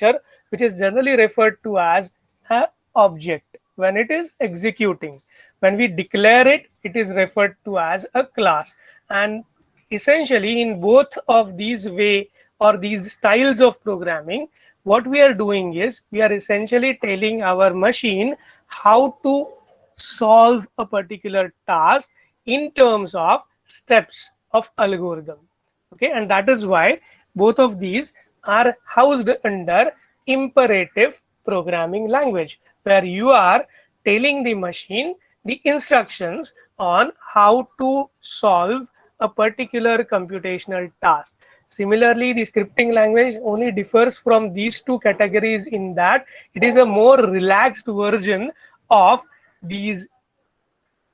structure, which is generally referred to as an object. When it is executing, when we declare it, it is referred to as a class. And essentially, in both of these way or these styles of programming, what we are doing is we are essentially telling our machine how to solve a particular task in terms of steps of algorithm. Okay, and that is why both of these are housed under imperative programming language, where you are telling the machine the instructions on how to solve a particular computational task. Similarly, the scripting language only differs from these two categories in that it is a more relaxed version of these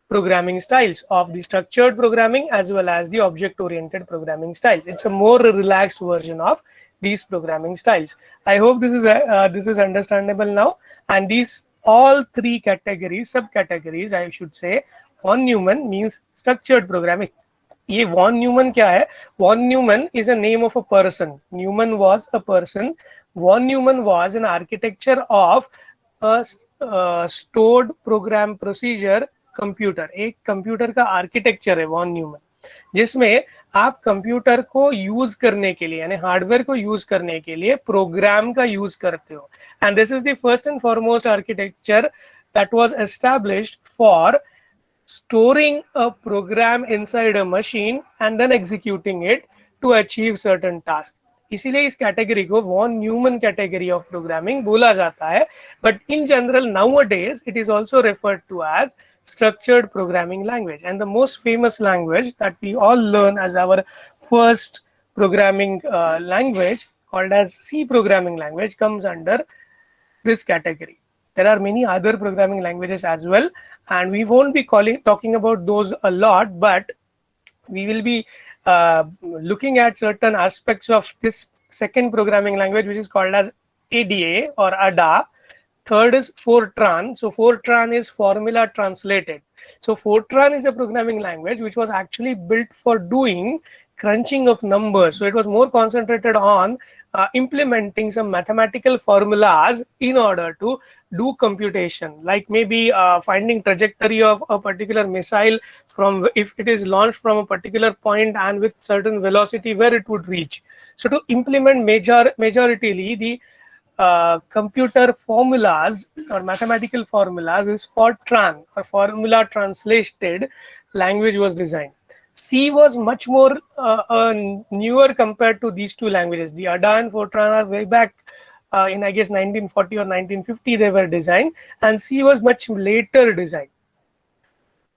programming styles, of the structured programming as well as the object oriented programming styles. It's a more relaxed version of these programming styles. I hope this is understandable now. And these all three categories, subcategories I should say, von Neumann means structured programming. ये von Neumann क्या है? Von Neumann is a name of a person. Newman was a person. Von Neumann was an architecture of a stored program procedure computer. एक computer का architecture है von Neumann, जिसमें आप computer को use करने के लिए, यानी हार्डवेयर को यूज करने के लिए प्रोग्राम का यूज करते हो. And this is the first and foremost architecture that was established for storing a program inside a machine and then executing it to achieve certain tasks. इसीलिए इस कैटेगरी को von Neumann category of programming बोला जाता है. But in general nowadays it is also referred to as structured programming language, and the most famous language that we all learn as our first programming language, called as C programming language, comes under this category. There are many other programming languages as well, and we won't be talking about those a lot, but we will be looking at certain aspects of this second programming language, which is called as ADA or ADA. Third is Fortran. So Fortran is formula translated. So Fortran is a programming language which was actually built for doing crunching of numbers. So it was more concentrated on implementing some mathematical formulas in order to do computation, like maybe finding trajectory of a particular missile from, if it is launched from a particular point and with certain velocity, where it would reach. So to implement majoritarily the computer formulas or mathematical formulas is Fortran, or formula translated language was designed. C was much more newer compared to these two languages. The ADA and Fortran are way back in, I guess, 1940 or 1950 they were designed, and C was much later designed.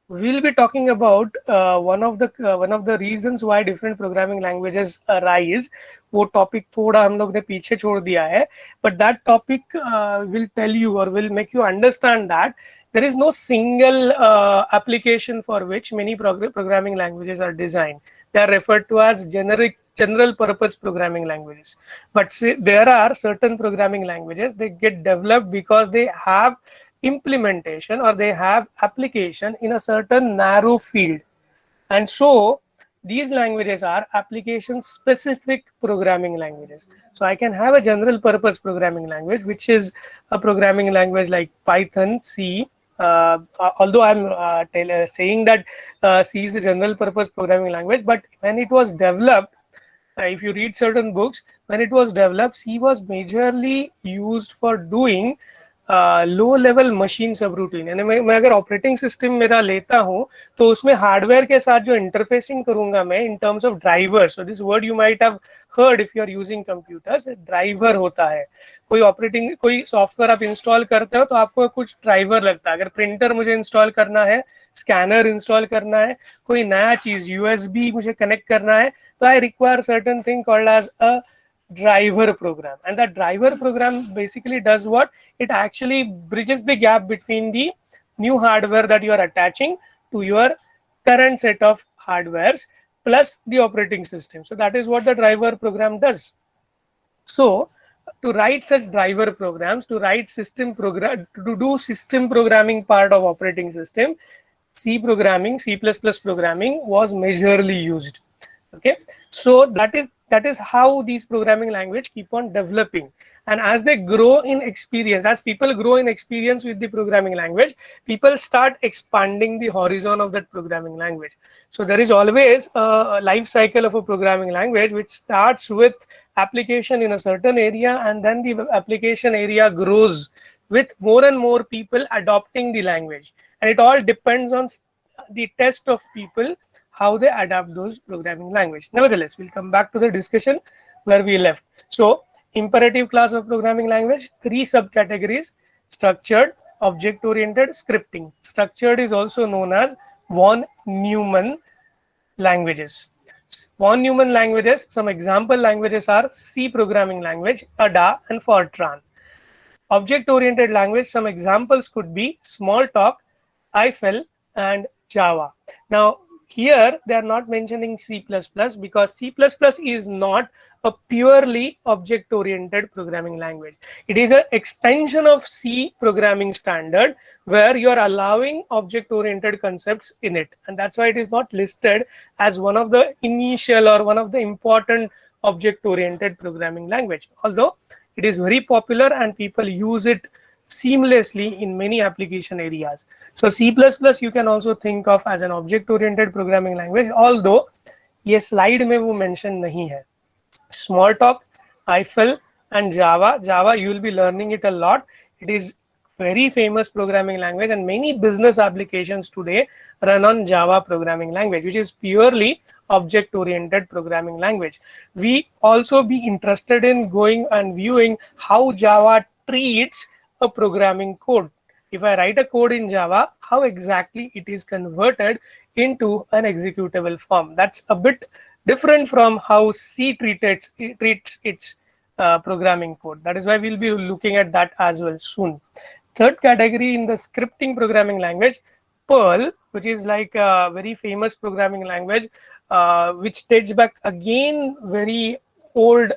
We'll be talking about one of the reasons why different programming languages arise. वो topic थोड़ा हम लोग ने पीछे छोड़ दिया है, but that topic will tell you or will make you understand that there is no single application for which many programming languages are designed. They are referred to as general purpose programming languages. But there are certain programming languages, they get developed because they have implementation or they have application in a certain narrow field. And so these languages are application specific programming languages. So I can have a general purpose programming language, which is a programming language like Python, C. Although I'm saying that C is a general purpose programming language, but when it was developed, if you read certain books, when it was developed, C was majorly used for doing low level machine सब routine. यानी मैं अगर operating system मेरा लेता हूँ तो उसमें hardware के साथ जो इंटरफेसिंग करूंगा मैं in terms of driver. So this word you might have heard if you are using computers. Driver होता है. कोई सॉफ्टवेयर आप इंस्टॉल करते हो तो आपको कुछ ड्राइवर लगता है. अगर प्रिंटर मुझे इंस्टॉल करना है, स्कैनर इंस्टॉल करना है, कोई नया चीज यूएसबी मुझे कनेक्ट करना है, तो I require certain thing called as a driver program. And that driver program basically does what? It actually bridges the gap between the new hardware that you are attaching to your current set of hardwares plus the operating system. So that is what the driver program does. So to write such driver programs, to write system program, to do system programming part of operating system, C programming, C++ programming was majorly used. Okay, so that is that is how these programming language keep on developing. And as they grow in experience, as people grow in experience with the programming language, people start expanding the horizon of that programming language. So there is always a life cycle of a programming language, which starts with application in a certain area, and then the application area grows with more and more people adopting the language. And it all depends on the test of people, how they adapt those programming language. Nevertheless, we'll come back to the discussion where we left. So imperative class of programming language, three subcategories: structured, object oriented, scripting. Structured is also known as von Neumann languages. Von Neumann languages, some example languages are C programming language, ADA, and Fortran. Object oriented language, some examples could be Smalltalk, Eiffel, and Java. Now here they are not mentioning C++ because C++ is not a purely object oriented programming language. It is an extension of C programming standard where you are allowing object oriented concepts in it, and that's why it is not listed as one of the initial or one of the important object oriented programming language, although it is very popular and people use it seamlessly in many application areas. So C++ you can also think of as an object oriented programming language, although ये slide में वो mention नहीं है. Smalltalk, Eiffel, and Java you will be learning it a lot. It is very famous programming language, and many business applications today run on Java programming language, which is purely object oriented programming language. We also be interested in going and viewing how Java treats a programming code. If I write a code in Java, how exactly it is converted into an executable form. That's a bit different from how C treats its programming code. That is why we'll be looking at that as well soon. Third category in the scripting programming language, Perl, which is like a very famous programming language, which dates back again very old.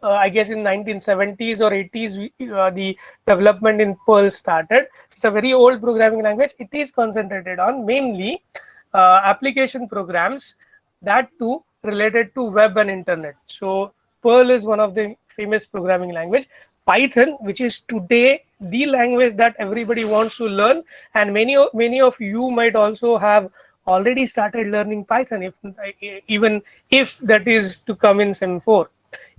I guess in 1970s or 80s, the development in Perl started. It's a very old programming language. It is concentrated on mainly application programs, that too related to web and internet. So Perl is one of the famous programming language. Python, which is today the language that everybody wants to learn, and many of you might also have already started learning Python, even if that is to come in Sem 4.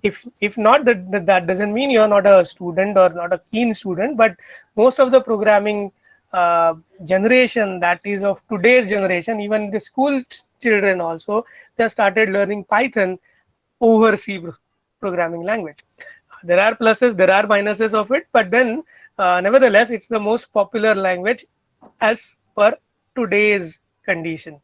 If not, that doesn't mean you're not a student or not a keen student, but most of the programming generation that is of today's generation, even the school children also, they started learning Python over C programming language. There are pluses, there are minuses of it, but then nevertheless, it's the most popular language as per today's condition.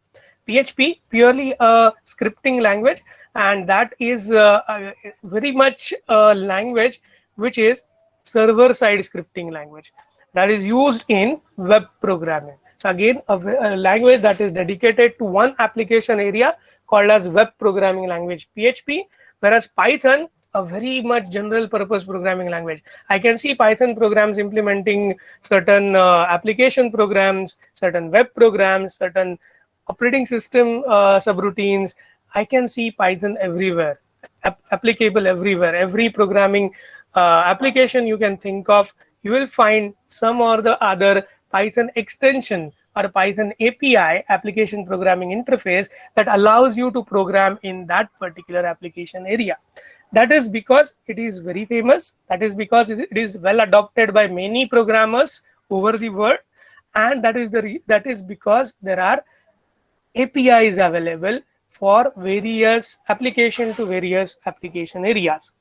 PHP, purely a scripting language, and that is very much a language which is server-side scripting language that is used in web programming. So again, a language that is dedicated to one application area called as web programming language, PHP, whereas Python, a very much general purpose programming language. I can see Python programs implementing certain application programs, certain web programs, certain operating system subroutines. I can see Python everywhere, applicable everywhere. Every programming application you can think of, you will find some or the other Python extension or Python API, application programming interface, that allows you to program in that particular application area. That is because it is very famous. That is because it is well adopted by many programmers over the world, and that is because there are APIs available for various application to various application areas.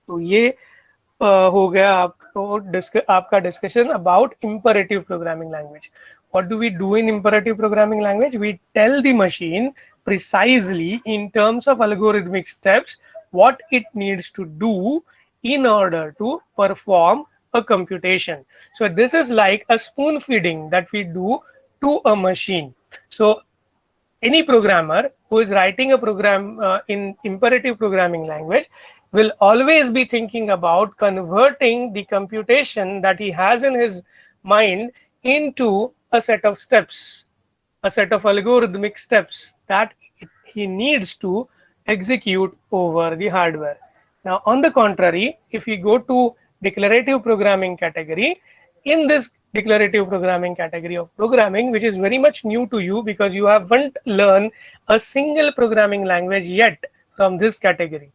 तो ये हो गया आपका discussion about imperative programming language. What do we do in imperative programming language? We tell the machine precisely in terms of algorithmic steps what it needs to do in order to perform a computation. So this is like a spoon feeding that we do to a machine. So any programmer who is writing a program in imperative programming language will always be thinking about converting the computation that he has in his mind into a set of steps, a set of algorithmic steps that he needs to execute over the hardware. Now, on the contrary, if we go to declarative programming category, in this declarative programming category of programming, which is very much new to you because you haven't learned a single programming language yet from this category.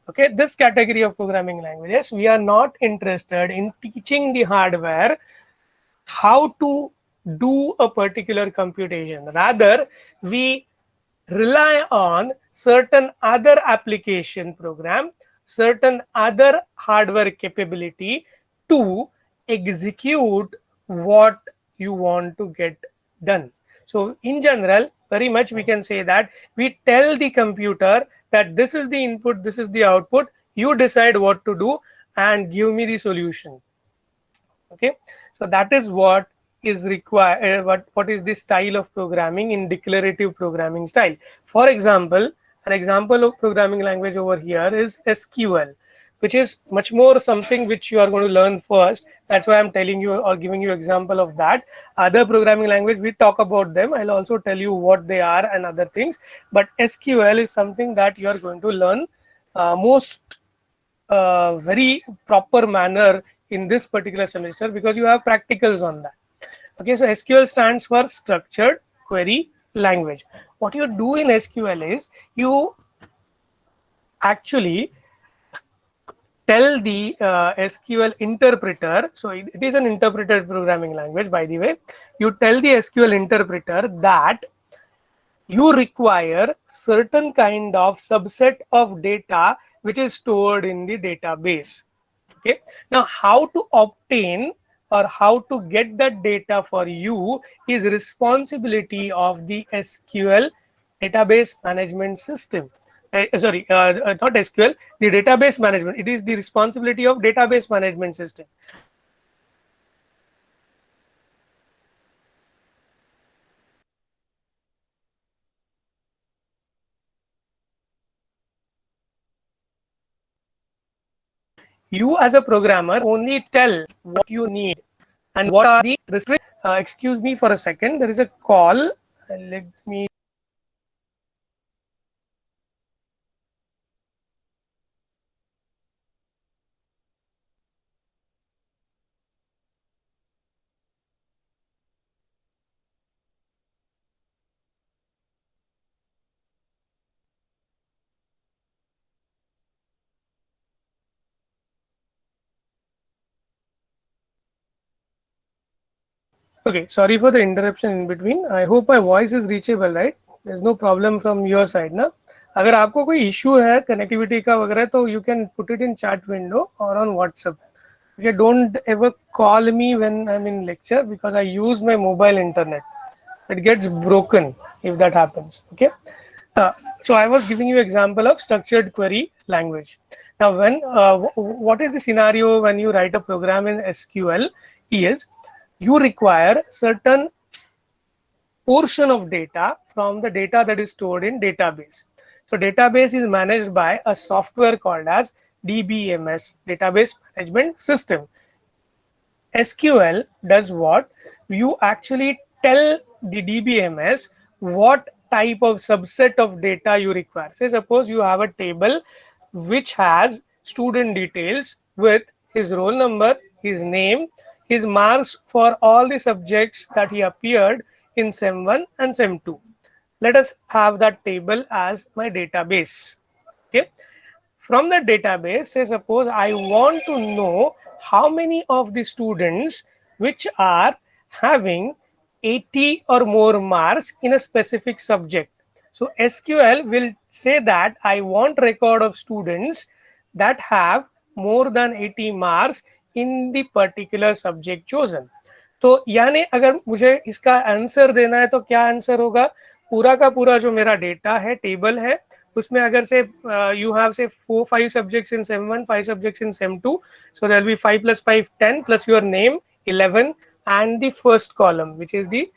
Okay, this category of programming languages, we are not interested in teaching the hardware how to do a particular computation. Rather, we rely on certain other application program, certain other hardware capability to execute what you want to get done. So in general, very much we can say that we tell the computer that this is the input, this is the output, you decide what to do and give me the solution. Okay, so that is what is required. What is the style of programming in declarative programming style? For example, an example of programming language over here is SQL, which is much more something which you are going to learn first. That's why I'm telling you or giving you example of that. Other programming language, we talk about them, I'll also tell you what they are and other things, but SQL is something that you are going to learn most very proper manner in this particular semester because you have practicals on that. Okay, so SQL stands for Structured Query Language. What you do in SQL is you actually tell the SQL interpreter, so it is an interpreted programming language, by the way. You tell the SQL interpreter that you require certain kind of subset of data which is stored in the database. Okay, now how to obtain or how to get that data for you is responsibility of the SQL database management system. Not SQL, the database management. It is the responsibility of database management system. You as a programmer only tell what you need and what are the restrictions. Excuse me for a second, there is a call. Let me. Okay, sorry for the interruption in between. I hope my voice is reachable, right? There's no problem from your side, ना? अगर आपको कोई issue है connectivity का वगैरह तो you can put it in chat window or on WhatsApp. Okay, don't ever call me when I'm in lecture because I use my mobile internet. It gets broken if that happens. Okay, so I was giving you example of structured query language. Now, when what is the scenario when you write a program in SQL is you require certain portion of data from the data that is stored in database. So database is managed by a software called as DBMS, database management system. SQL does what? You actually tell the DBMS what type of subset of data you require. Say suppose you have a table which has student details with his roll number, his name, his marks for all the subjects that he appeared in SEM 1 and SEM 2. Let us have that table as my database. Okay. From the database, say suppose I want to know how many of the students which are having 80 or more marks in a specific subject. So SQL will say that I want record of students that have more than 80 marks in the particular subject chosen. तो यानी अगर मुझे इसका answer देना है तो क्या answer होगा? पूरा का पूरा जो मेरा डेटा है, टेबल है, उसमें अगर से you have say 4-5 subjects in SEM 1, 5 subjects in SEM 2, so there will be 5 plus 5, 10 plus your name, 11, and the first column which is the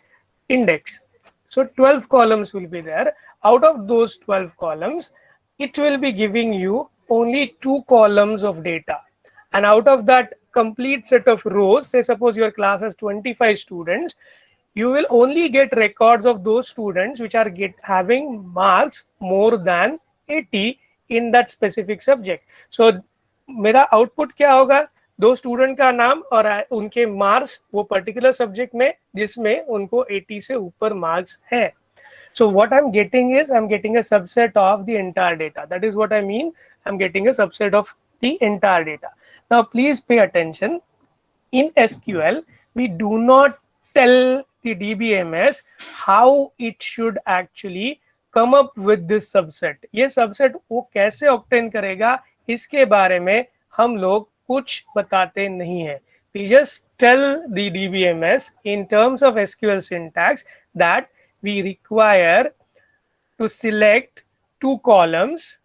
index. So 12 columns will be there. Out of those 12 columns, it will be giving you only 2 columns of data, and out of that complete set of rows, say suppose your class has 25 students, you will only get records of those students which are having marks more than 80 in that specific subject. So मेरा output क्या होगा, दो student का नाम और उनके marks वो particular subject में जिसमें उनको 80 से ऊपर मार्क्स है. So what I'm getting is I'm getting a subset of the entire data. That is what I mean. I'm getting a subset of the entire data. Now please pay attention. In SQL, we do not tell the DBMS how it should actually come up with this subset. ये subset वो कैसे obtain करेगा इसके बारे में हम लोग कुछ बताते नहीं हैं. We just tell the DBMS in terms of SQL syntax that we require to select two columns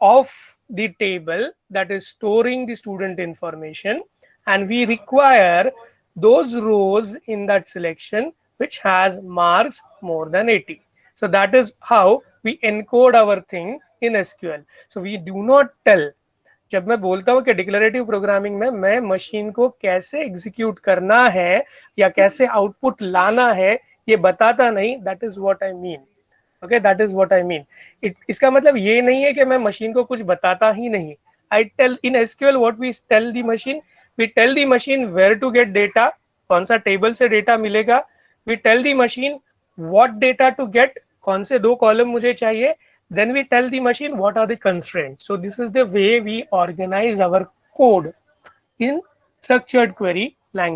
of the table that is storing the student information, and we require those rows in that selection which has marks more than 80. So that is how we encode our thing in SQL. So we do not tell. जब मैं बोलता हूँ कि declarative programming में मैं machine को कैसे execute करना है या कैसे आउटपुट लाना है ये बताता नहीं. That is what I mean. Okay, that is what I mean. इसका मतलब ये नहीं है कि मैं मशीन को कुछ बताता ही नहीं. I tell in SQL what we tell the machine. We tell the machine where to get data, कौन सा टेबल से डेटा मिलेगा. We tell the machine what data to get, कौन से दो कॉलम मुझे चाहिए. Then we tell the machine what are the constraints. So this is the way we organize our code in structured query